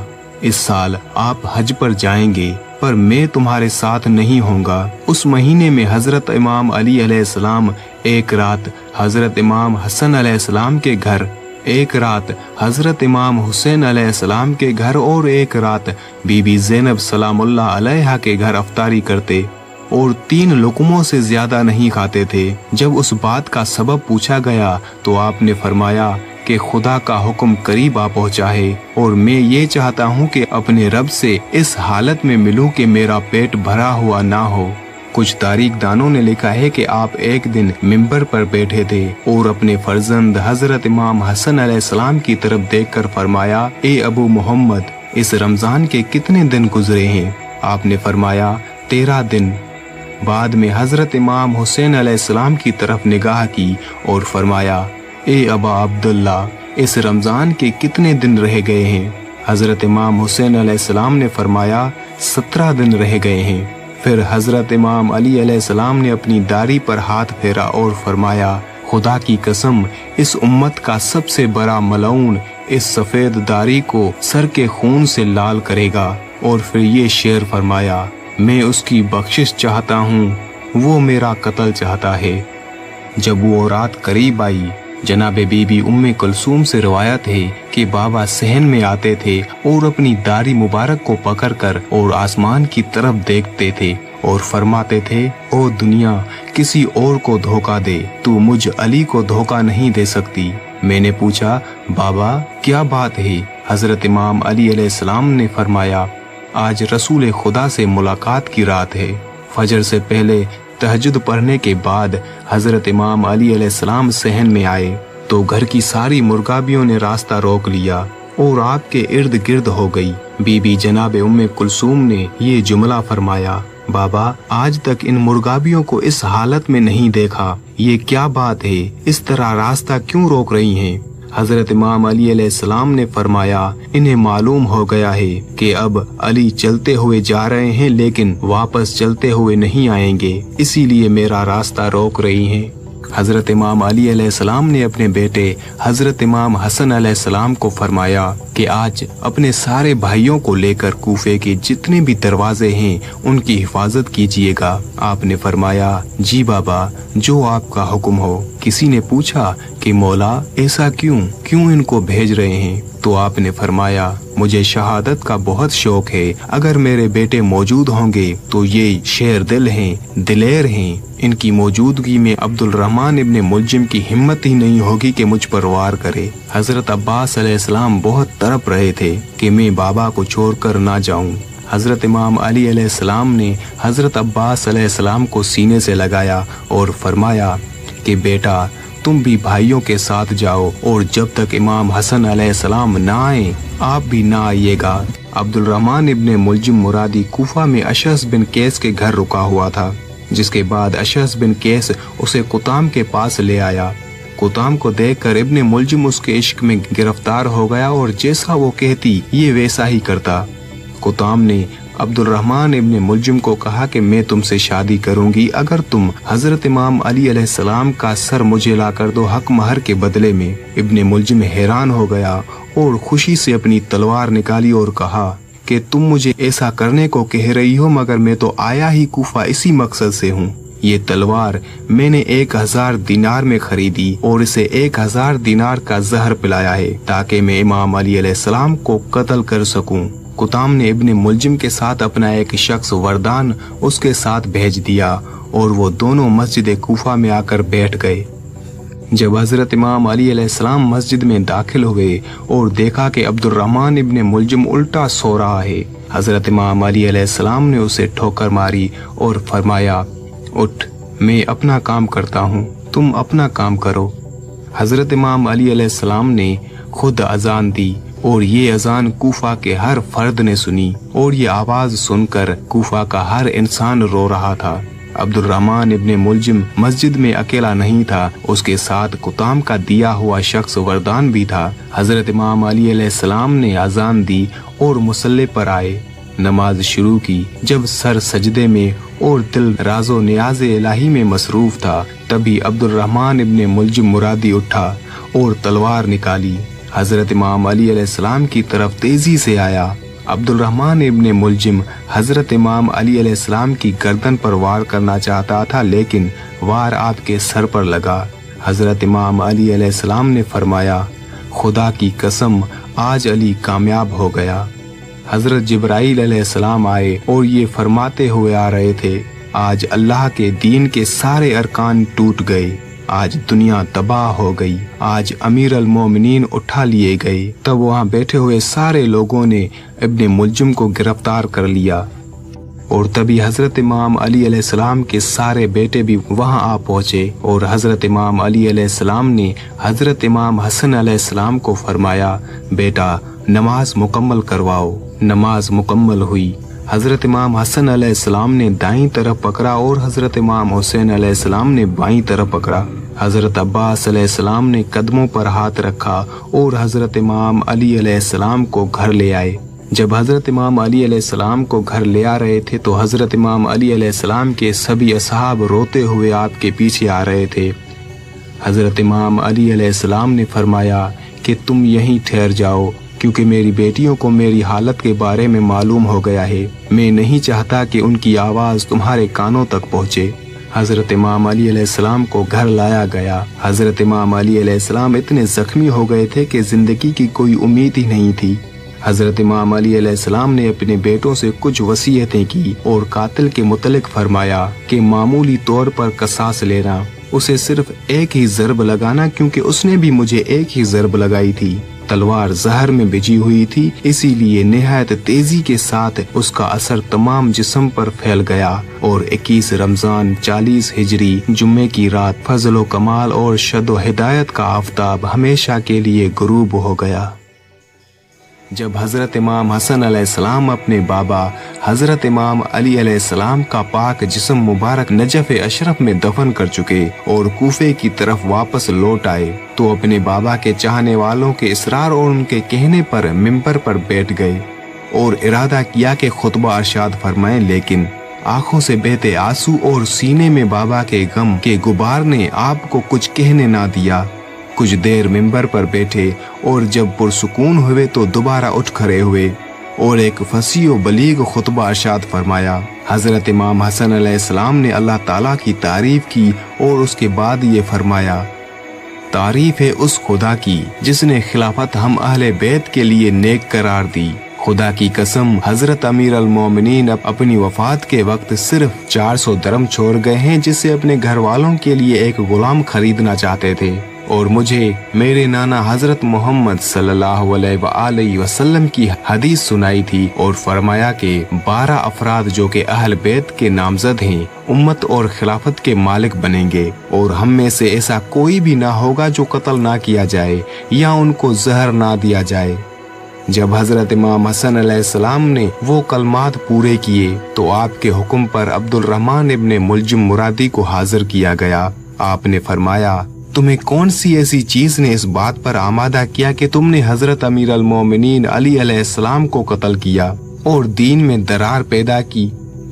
इस साल आप हज पर जाएंगे पर मैं तुम्हारे साथ नहीं होऊंगा। उस महीने में हजरत इमाम अली अलैहिस्सलाम एक रात हजरत इमाम हसन अलैहिस्सलाम के घर, एक रात हजरत इमाम हुसैन अलैहिस्सलाम के घर और एक रात बीबी ज़ैनब सलामुल्लाह अलैहा के घर अफ्तारी करते और 3 लुकमों से ज्यादा नहीं खाते थे। जब उस बात का सबब पूछा गया तो आपने फरमाया कि खुदा का हुक्म करीब आ पहुंचा है और मैं ये चाहता हूँ कि अपने रब से इस हालत में मिलूं कि मेरा पेट भरा हुआ ना हो। कुछ तारीख दानों ने लिखा है कि आप एक दिन मिंबर पर बैठे थे और अपने फर्जंद हजरत इमाम हसन अलैहिस्सलाम की तरफ देखकर फरमाया ए अबू मोहम्मद इस रमजान के कितने दिन गुजरे हैं? आपने फरमाया 13 दिन। बाद में हजरत इमाम हुसैन अलैहिस्सलाम की तरफ निगाह की और फरमाया ए अबा अब्दुल्ला इस रमजान के कितने दिन रह गए हैं? हजरत इमाम हुसैन अलैहिस्सलाम ने फरमाया 17 दिन रह गए हैं। फिर हजरत इमाम अली अलैहिस्सलाम ने अपनी दाढ़ी पर हाथ फेरा और फरमाया खुदा की कसम इस उम्मत का सबसे बड़ा मलऊन इस सफेद दाढ़ी को सर के खून से लाल करेगा। और फिर ये शेर फरमाया मैं उसकी बख्शिश चाहता हूँ, वो मेरा कत्ल चाहता है। जब वो रात करीब आई जनाबे बीबी उम्मे कुलसूम से रिवायत है कि बाबा सहन में आते थे और अपनी दाढ़ी मुबारक को पकड़कर और आसमान की तरफ देखते थे और फरमाते थे ओ दुनिया किसी और को धोखा दे, तू मुझ अली को धोखा नहीं दे सकती। मैंने पूछा बाबा क्या बात है? हजरत इमाम अली अलैहिस्सलाम ने फरमाया आज रसूल खुदा से मुलाकात की रात है। फजर से पहले तहज्जुद पढ़ने के बाद हजरत इमाम अली अलैहिस्सलाम सहन में आए तो घर की सारी मुर्गाबियों ने रास्ता रोक लिया और आपके इर्द गिर्द हो गई। बीबी जनाबे उम्मे कुलसूम ने ये जुमला फरमाया बाबा आज तक इन मुर्गाबियों को इस हालत में नहीं देखा, ये क्या बात है? इस तरह रास्ता क्यों रोक रही हैं? हजरत इमाम अली अलैहिस्सलाम ने फरमाया इन्हें मालूम हो गया है कि अब अली चलते हुए जा रहे हैं लेकिन वापस चलते हुए नहीं आएंगे, इसीलिए मेरा रास्ता रोक रही हैं। हजरत इमाम अली अलैहिस्सलाम ने अपने बेटे हजरत इमाम हसन अलैहिस्सलाम को फरमाया कि आज अपने सारे भाइयों को लेकर कूफे के जितने भी दरवाजे हैं उनकी हिफाजत कीजिएगा। आपने फरमाया जी बाबा जो आपका हुक्म हो। किसी ने पूछा कि मौला ऐसा क्यों इनको भेज रहे हैं? तो आपने फरमाया मुझे शहादत का बहुत शौक है, अगर मेरे बेटे मौजूद होंगे तो ये शेर दिल हैं, दिलेर हैं, इनकी मौजूदगी में अब्दुर्रहमान इब्ने मुलजिम की हिम्मत ही नहीं होगी कि मुझ पर वार करे। हजरत अब्बास अलैहिस्सलाम बहुत तड़प रहे थे कि मैं बाबा को छोड़कर ना जाऊं। हजरत इमाम अली अलैहिस्सलाम ने हजरत अब्बास अलैहिस्सलाम को सीने से लगाया और फरमाया कि बेटा तुम भी भाइयों के साथ जाओ और जब तक इमाम हसन अलैहिस्सलाम ना आए आप भी ना आइएगा। अब्दुर्रहमान इब्ने मुलजिम मुरादी कूफा में अशअस बिन कैस के घर रुका हुआ था, जिसके बाद अशअस बिन कैस उसे कुताम के पास ले आया। कुताम को देखकर इब्ने मुलजिम उसके इश्क में गिरफ्तार हो गया और जैसा वो कहती ये वैसा ही करता। कुताम ने अब्दुल रहमान इब्ने मुलजिम को कहा कि मैं तुमसे शादी करूंगी अगर तुम हजरत इमाम अली अलैहिस्सलाम का सर मुझे ला कर दो हक महर के बदले में। इब्ने मुलजिम हैरान हो गया और खुशी से अपनी तलवार निकाली और कहा कि तुम मुझे ऐसा करने को कह रही हो, मगर मैं तो आया ही कूफा इसी मकसद से हूँ। ये तलवार मैंने 1000 दिनार में खरीदी और इसे 1000 दिनार का जहर पिलाया है ताकि मैं इमाम अली अलैहिस्सलाम को कत्ल कर सकूं। कुताम ने इब्ने मुलजिम के साथ अपना एक शख्स वरदान उसके साथ भेज दिया और वो दोनों मस्जिद कूफा में आकर बैठ गए। जब हजरत इमाम अली अलैहिस्सलाम मस्जिद में दाखिल हुए और देखा कि अब्दुल रहमान इब्ने मुलजिम उल्टा सो रहा है, हजरत इमाम अली अलैहिस्सलाम ने उसे ठोकर मारी और फरमाया, उठ, मैं अपना काम करता हूँ, तुम अपना काम करो। हजरत इमाम अली अलैहिस्सलाम ने खुद अजान दी और ये अजान कूफा के हर फर्द ने सुनी और ये आवाज सुनकर कूफा का हर इंसान रो रहा था। अब्दुल रहमान इब्ने मुलजिम मस्जिद में अकेला नहीं था, उसके साथ कुताम का दिया हुआ शख्स वरदान भी था। हजरत इमाम अली अलैहिस्सलाम ने अजान दी और मुसल्ले पर आए, नमाज शुरू की। जब सर सजदे में और दिल राजो नियाज इलाही में मसरूफ था, तभी अब्दुल रहमान इब्ने मुलजिम मुरादी उठा और तलवार निकाली। हजरत इमाम अली अलैहिस्सलाम की तरफ तेजी से आया। अब्दुल रहमान इब्ने मुलजिम हजरत इमाम अली अलैहिस्सलाम की गर्दन पर वार करना चाहता था, लेकिन वार आपके सर पर लगा। हजरत इमाम अली अलैहिस्सलाम ने फरमाया, खुदा की कसम, आज अली कामयाब हो गया। हजरत जिब्राइल अलैहिस्सलाम आए और ये फरमाते हुए आ रहे थे, आज अल्लाह के दीन के सारे अरकान टूट गए, आज दुनिया तबाह हो गई, आज अमीर अल मोमिनीन उठा लिए गए। तब वहाँ बैठे हुए सारे लोगों ने इब्ने मुलजिम को गिरफ्तार कर लिया और तभी हजरत इमाम अली अलैहिस्सलाम के सारे बेटे भी वहाँ आ पहुँचे और हजरत इमाम अली अलैहिस्सलाम ने हजरत इमाम हसन अलैहिस्सलाम को फरमाया, बेटा नमाज मुकम्मल करवाओ। नमाज मुकम्मल हुई। हजरत इमाम हसन अलैहिस्सलाम ने दाईं तरफ पकड़ा और हजरत इमाम हुसैन अलैहिस्सलाम ने बाईं तरफ पकड़ा। हजरत अब्बास अलैहिस्सलाम ने कदमों पर हाथ रखा और हजरत इमाम अली अलैहिस्सलाम को घर ले आए। जब हजरत इमाम अली अलैहिस्सलाम को घर ले आ रहे थे तो हजरत इमाम अली अलैहिस्सलाम के सभी असहाब रोते हुए आपके पीछे आ रहे थे। हजरत इमाम अली अलैहिस्सलाम ने फरमाया कि तुम यहीं ठहर जाओ, क्योंकि मेरी बेटियों को मेरी हालत के बारे में मालूम हो गया है। मैं नहीं चाहता कि उनकी आवाज़ तुम्हारे कानों तक पहुँचे। हजरत इमाम अली अलैहिस्सलाम को घर लाया गया। हजरत इमाम अली अलैहिस्सलाम इतने जख्मी हो गए थे कि जिंदगी की कोई उम्मीद ही नहीं थी। हजरत इमाम अली अलैहिस्सलाम ने अपने बेटों से कुछ वसीयतें की और कातिल के मुतल्लिक फरमाया कि मामूली तौर पर कसास लेना, उसे सिर्फ एक ही ज़र्ब लगाना, क्योंकि उसने भी मुझे एक ही ज़र्ब लगाई थी। तलवार जहर में भिजी हुई थी, इसीलिए निहायत तेजी के साथ उसका असर तमाम जिस्म पर फैल गया और 21 रमजान 40 हिजरी जुम्मे की रात फजल व कमाल और शद व हिदायत का आफताब हमेशा के लिए गुरूब हो गया। जब हजरत इमाम हसन अलैहिस्सलाम अपने बाबा हजरत इमाम अली अलैहिस्सलाम का पाक जिस्म मुबारक नजफ अशरफ में दफन कर चुके और कूफे की तरफ वापस लौट आए तो अपने बाबा के चाहने वालों के इसरार और उनके कहने पर मिंबर पर बैठ गए और इरादा किया कि खुतबा अरशाद फरमाएं, लेकिन आंखों से बहते आंसू और सीने में बाबा के गम के गुबार ने आपको कुछ कहने ना दिया। कुछ देर मिंबर पर बैठे और जब पुरसुकून हुए तो दोबारा उठ खड़े हुए और एक फसीह व बलीग खुतबा इरशाद फरमाया। हजरत इमाम हसन अलैहिस्सलाम ने अल्लाह ताला की तारीफ की और उसके बाद ये फरमाया, तारीफ है उस खुदा की जिसने खिलाफत हम अहले बैत के लिए नेक करार दी। खुदा की कसम, हजरत अमीर अल मोमिनीन अपनी वफात के वक्त सिर्फ 400 दरम छोड़ गए हैं, जिससे अपने घर वालों के लिए एक गुलाम खरीदना चाहते थे। और मुझे मेरे नाना हजरत मोहम्मद सल्लल्लाहु अलैहि वसल्लम की हदीस सुनाई थी और फरमाया कि 12 अफराद जो के अहल बैत के नामजद हैं, उम्मत और खिलाफत के मालिक बनेंगे और हम में से ऐसा कोई भी ना होगा जो कत्ल ना किया जाए या उनको जहर ना दिया जाए। जब हजरत इमाम हसन अलैहिस्सलाम ने वो कलमात पूरे किए तो आपके हुक्म पर अब्दुल रहमान इब्ने मुलजिम मुरादी को हाजिर किया गया। आपने फरमाया, तुम्हें कौन सी ऐसी चीज ने इस बात पर आमादा किया कि तुमने हजरत अमीर अल मोमिनीन अली अलैहिस्सलाम को कत्ल किया और दीन में दरार पैदा की?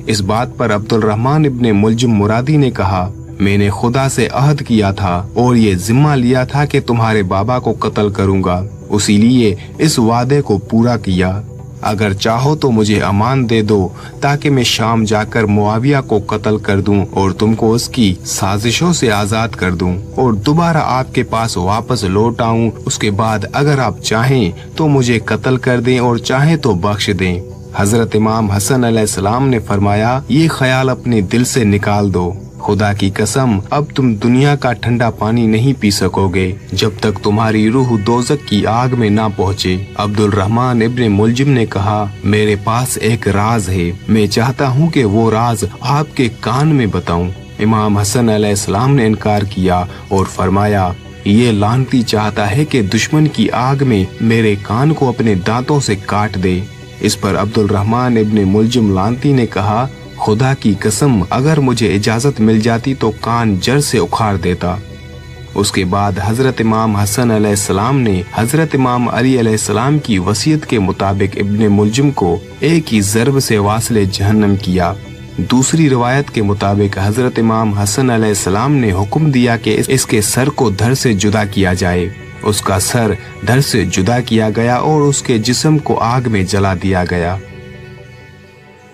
इस बात पर अब्दुल रहमान इब्ने मुलजिम मुरादी ने कहा, मैंने खुदा से अहद किया था और ये जिम्मा लिया था कि तुम्हारे बाबा को कत्ल करूंगा, उसीलिए इस वादे को पूरा किया। अगर चाहो तो मुझे अमान दे दो ताकि मैं शाम जाकर मुआविया को कत्ल कर दूं और तुमको उसकी साजिशों से आजाद कर दूं और दोबारा आपके पास वापस लौट आऊं। उसके बाद अगर आप चाहें तो मुझे कत्ल कर दें और चाहें तो बख्श दें। हजरत इमाम हसन अलैहिस्सलाम ने फरमाया, ये ख्याल अपने दिल से निकाल दो। खुदा की कसम, अब तुम दुनिया का ठंडा पानी नहीं पी सकोगे जब तक तुम्हारी रूह दोज़ख की आग में ना पहुँचे। अब्दुल रहमान इब्ने मुलजिम ने कहा, मेरे पास एक राज है, मैं चाहता हूँ कि वो राज आपके कान में बताऊं। इमाम हसन अलैहिस्सलाम ने इनकार किया और फरमाया, ये लानती चाहता है कि दुश्मन की आग में मेरे कान को अपने दांतों से काट दे। इस पर अब्दुल रहमान इब्ने मुलजिम लानती ने कहा, खुदा की कसम, अगर मुझे इजाजत मिल जाती तो कान जड़ से उखाड़ देता। उसके बाद हजरत इमाम हसन अलैहिस्सलाम ने हजरत इमाम अली अलैहिस्सलाम की वसीयत के मुताबिक इब्ने मुलजिम को एक ही ज़रब से वासिले जहन्नम किया। दूसरी रिवायत के मुताबिक हजरत इमाम हसन अलैहिस्सलाम ने हुक्म दिया कि इसके सर को धड़ से जुदा किया जाए। उसका सर धड़ से जुदा किया गया और उसके जिस्म को आग में जला दिया गया।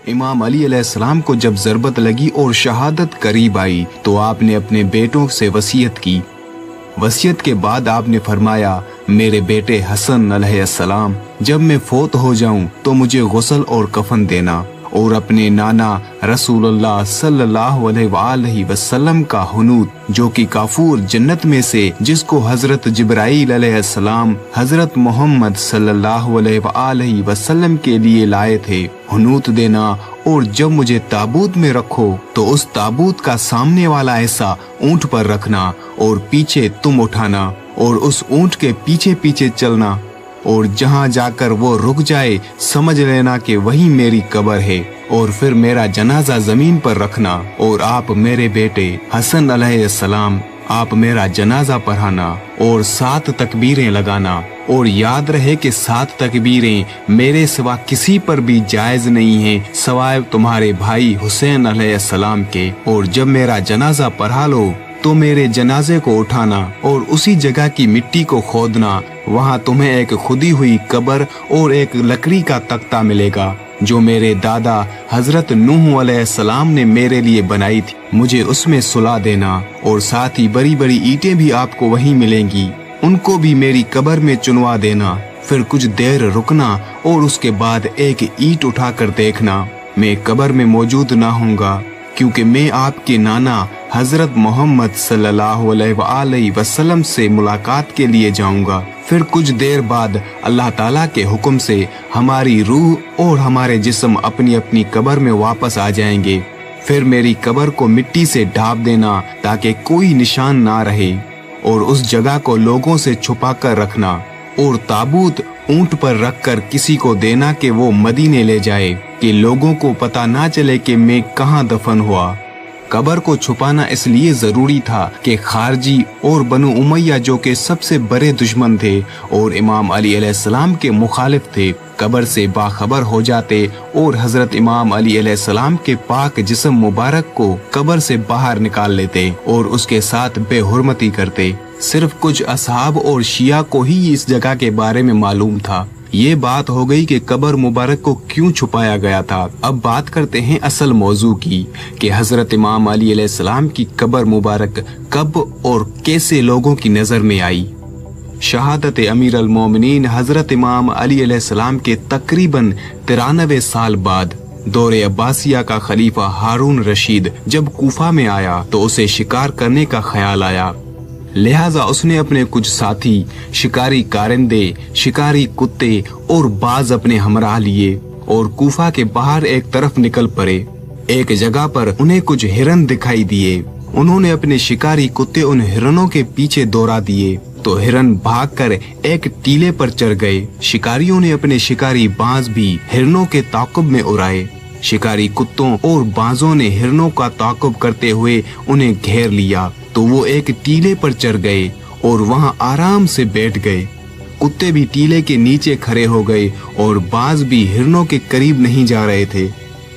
इमाम अली अलैहिस्सलाम को जब ज़रबत लगी और शहादत करीब आई तो आपने अपने बेटों से वसीयत की। वसीयत के बाद आपने फरमाया, मेरे बेटे हसन अलैहिस्सलाम, जब मैं फोत हो जाऊं तो मुझे गुस्ल और कफन देना और अपने नाना रसूलुल्लाह सल्लल्लाहु अलैहि वसल्लम का हुनूत, जो कि काफूर जन्नत में से जिसको हजरत जिब्राईल अलैहिस्सलाम हजरत मोहम्मद सल्लल्लाहु अलैहि वसल्लम के लिए लाए थे, हुनूत देना। और जब मुझे ताबूत में रखो तो उस ताबूत का सामने वाला हिस्सा ऊंट पर रखना और पीछे तुम उठाना और उस ऊंट के पीछे पीछे चलना और जहां जाकर वो रुक जाए समझ लेना कि वही मेरी कब्र है। और फिर मेरा जनाजा जमीन पर रखना और आप मेरे बेटे हसन अलैहिस्सलाम, आप मेरा जनाजा पढ़ाना और 7 तकबीरें लगाना। और याद रहे कि 7 तकबीरें मेरे सिवा किसी पर भी जायज नहीं है सवाए तुम्हारे भाई हुसैन अलैहिस्सलाम के। और जब मेरा जनाजा पढ़ा लो तो मेरे जनाजे को उठाना और उसी जगह की मिट्टी को खोदना। वहाँ तुम्हें एक खुदी हुई कब्र और एक लकड़ी का तख्ता मिलेगा जो मेरे दादा हजरत नूह अलैहिस्सलाम ने मेरे लिए बनाई थी। मुझे उसमें सुला देना और साथ ही बड़ी बड़ी ईंटें भी आपको वहीं मिलेंगी, उनको भी मेरी कब्र में चुनवा देना। फिर कुछ देर रुकना और उसके बाद एक ईंट उठाकर देखना। मैं कब्र में मौजूद ना होऊंगा क्योंकि मैं आपके नाना हजरत मोहम्मद सल्लल्लाहु अलैहि वसल्लम से मुलाकात के लिए जाऊंगा। फिर कुछ देर बाद अल्लाह ताला के हुक्म से हमारी रूह और हमारे जिस्म अपनी अपनी कब्र में वापस आ जाएंगे। फिर मेरी कब्र को मिट्टी से ढाप देना ताकि कोई निशान ना रहे और उस जगह को लोगों से छुपा कर रखना और ताबूत ऊंट पर रखकर किसी को देना कि वो मदीने ले जाए कि लोगों को पता ना चले कि मैं कहाँ दफन हुआ। कब्र को छुपाना इसलिए जरूरी था कि खारजी और बनु उमैया, जो के सबसे बड़े दुश्मन थे और इमाम अली अलैहिस्सलाम के मुखालिफ थे, कब्र से बाखबर हो जाते और हजरत इमाम अली अलैहिस्सलाम के पाक जिस्म मुबारक को कब्र से बाहर निकाल लेते और उसके साथ बेहुरमती करते। सिर्फ कुछ असहाब और शिया को ही इस जगह के बारे में मालूम था। ये बात हो गई कि कब्र मुबारक को क्यों छुपाया गया था। अब बात करते हैं असल मौजू की कि हजरत इमाम अली अलैहिस्सलाम की कब्र मुबारक कब और कैसे लोगों की नजर में आई। शहादत अमीर अल मोमिनीन हजरत इमाम अली अलैहिस्सलाम के तकरीबन 93 साल बाद दौरे अब्बासिया का खलीफा हारून रशीद जब कूफा में आया तो उसे शिकार करने का ख्याल आया। लिहाजा उसने अपने कुछ साथी शिकारी कारिंदे, शिकारी कुत्ते और बाज अपने हमराह लिए और कूफा के बाहर एक तरफ निकल पड़े। एक जगह पर उन्हें कुछ हिरन दिखाई दिए। उन्होंने अपने शिकारी कुत्ते उन हिरनों के पीछे दौड़ा दिए तो हिरन भागकर एक टीले पर चढ़ गए। शिकारियों ने अपने शिकारी बाज भी हिरनों के ताक़ुब में उड़ाए। शिकारी कुत्तों और बाजों ने हिरनों का ताक़ुब करते हुए उन्हें घेर लिया तो वो एक टीले पर चढ़ गए और वहाँ आराम से बैठ गए। कुत्ते भी टीले के नीचे खड़े हो गए और बाज भी हिरणों के करीब नहीं जा रहे थे।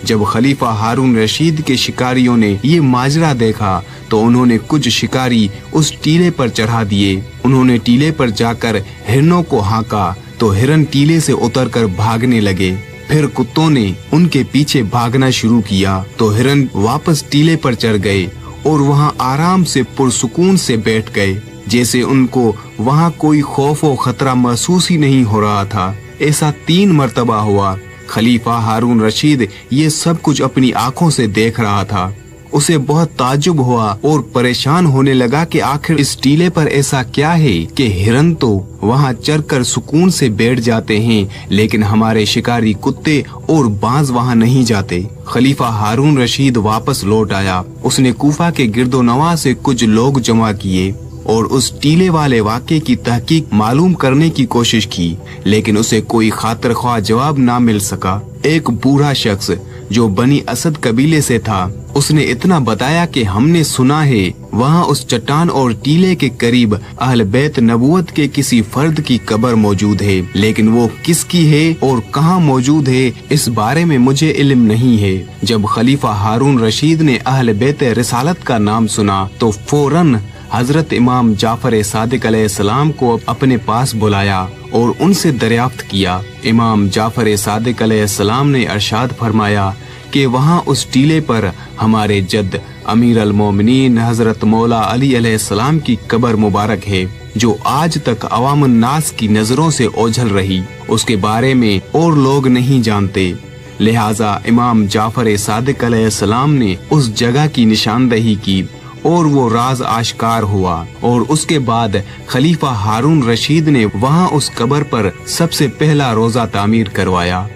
जब खलीफा हारून रशीद के शिकारियों ने ये माजरा देखा तो उन्होंने कुछ शिकारी उस टीले पर चढ़ा दिए। उन्होंने टीले पर जाकर हिरणों को हाँका तो हिरन टीले से उतरकर भागने लगे। फिर कुत्तों ने उनके पीछे भागना शुरू किया तो हिरन वापस टीले पर चढ़ गए और वहाँ आराम से पुरसुकून से बैठ गए, जैसे उनको वहाँ कोई खौफ और खतरा महसूस ही नहीं हो रहा था। ऐसा 3 मर्तबा हुआ। खलीफा हारून रशीद ये सब कुछ अपनी आंखों से देख रहा था। उसे बहुत ताज्जुब हुआ और परेशान होने लगा कि आखिर इस टीले पर ऐसा क्या है कि हिरन तो वहाँ चढ़कर सुकून से बैठ जाते हैं, लेकिन हमारे शिकारी कुत्ते और बाज वहाँ नहीं जाते। खलीफा हारून रशीद वापस लौट आया। उसने कूफा के गिरदोनवा से कुछ लोग जमा किए और उस टीले वाले वाक़े की तहकीक मालूम करने की कोशिश की, लेकिन उसे कोई खातिर ख्वाह जवाब ना मिल सका। एक बूढ़ा शख्स जो बनी असद कबीले से था, उसने इतना बताया कि हमने सुना है वहाँ उस चट्टान और टीले के करीब अहल बैत नबूवत के किसी फर्द की कब्र मौजूद है, लेकिन वो किसकी है और कहाँ मौजूद है इस बारे में मुझे इल्म नहीं है। जब खलीफा हारून रशीद ने अहल बैत रिसालत का नाम सुना तो फौरन हजरत इमाम जाफर सादिक अलैहिस्सलाम को अपने पास बुलाया और उनसे दरियाफ्त किया। इमाम जाफर सादिक अलैहिस्सलाम ने इरशाद फरमाया कि वहाँ उस टीले पर हमारे जद अमीर अल मोमिनीन हजरत मौला अली अलैहिस्सलाम की कब्र मुबारक है, जो आज तक अवामुन नास की नजरों से ओझल रही। उसके बारे में और लोग नहीं जानते, लिहाजा इमाम जाफर सादिक अलैहिस्सलाम ने उस जगह की निशानदही की और वो राज आश्कार हुआ। और उसके बाद खलीफा हारून रशीद ने वहाँ उस कब्र पर सबसे पहला रोजा तामीर करवाया।